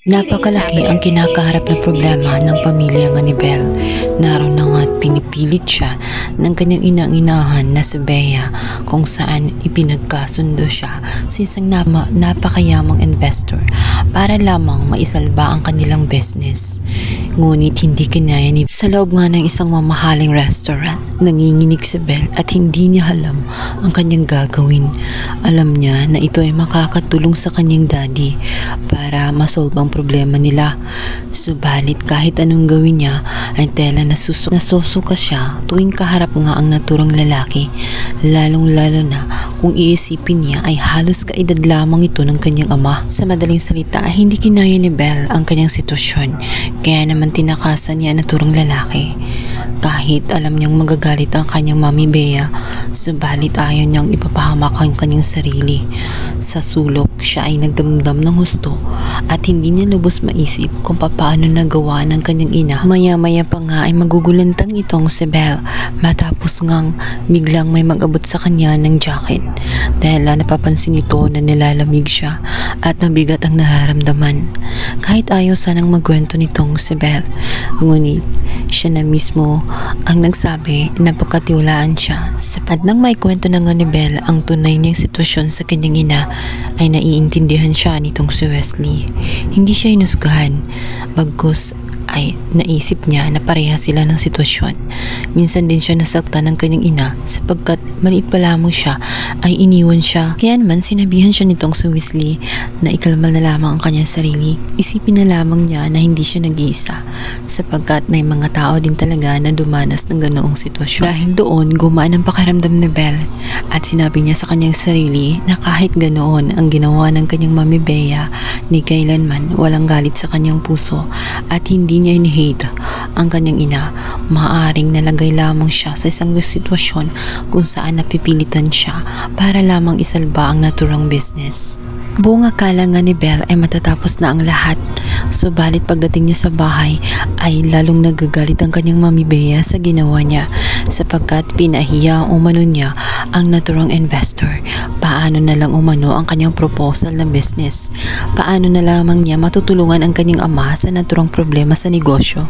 Napakalaki ang kinakaharap na problema ng pamilya nga ni Belle. Naroon na nga't pinipilit siya ng kanyang inang-inahan na si Bea kung saan ipinagkasundo siya sa isang napakayamang investor para lamang maisalba ang kanilang business. Ngunit hindi kinaya ni sa loob nga ng isang mamahaling restaurant. Nanginginig si Belle at hindi niya alam ang kanyang gagawin. Alam niya na ito ay makakatulong sa kanyang daddy para masolve ang problema nila. Subalit kahit anong gawin niya ay tela nasusuka siya tuwing kaharap nga ang naturang lalaki, lalong-lalo na kung iisipin niya ay halos kaedad lamang ito ng kanyang ama. Sa madaling salita, hindi kinaya ni Belle ang kanyang sitwasyon, kaya naman tinakasan niya ang naturang lalaki. Kahit alam niyang magagalit ang kanyang mami Bea, subalit ayaw niyang ipapahamak ang kanyang sarili. Sa sulok, siya ay nagdamdam ng husto at hindi niya lubos maisip kung paano nagawa ng kanyang ina. Maya-maya pa nga ay magugulantang itong si Belle matapos ngang biglang may mag-abot sa kanya ng jacket dahil napapansin ito na nilalamig siya at mabigat ang nararamdaman. Kahit ayaw sanang magkwento nitong si Belle, ngunit siya na mismo ang nagsabi na pagkatiwalaan siya. Sapat nang may kwento na nga ni Belle ang tunay niyang sitwasyon sa kanyang ina ay naiintindihan siya nitong si Wesley. Hindi siya hinusgahan, bagkus ay naisip niya na pareha sila ng sitwasyon. Minsan din siya nasaktan ng kanyang ina sapagkat maliit pa lamang siya ay iniwan siya. Kaya naman sinabihan siya nitong si Wesley na ikalma na lamang ang kanyang sarili. Isipin na lamang niya na hindi siya nag-iisa sapagkat may mga tao din talaga na dumanas ng ganoong sitwasyon. Dahil doon gumaan ang pakiramdam ni Belle at sinabi niya sa kanyang sarili na kahit ganoon ang ginawa ng kanyang mami Bea, ni kailanman walang galit sa kanyang puso at hindi niya ini-hate ang kanyang ina. Maaaring nalagay lamang siya sa isang sitwasyon kung saan napipilitan siya para lamang isalba ang naturang business. Buong akala nga ni Belle ay matatapos na ang lahat, subalit pagdating niya sa bahay ay lalong nagagalit ang kanyang mami Bea sa ginawa niya sapagkat pinahiya umano niya ang naturang investor. Paano na lang umano ang kanyang proposal ng business? Paano na lamang niya matutulungan ang kanyang ama sa naturang problema sa negosyo?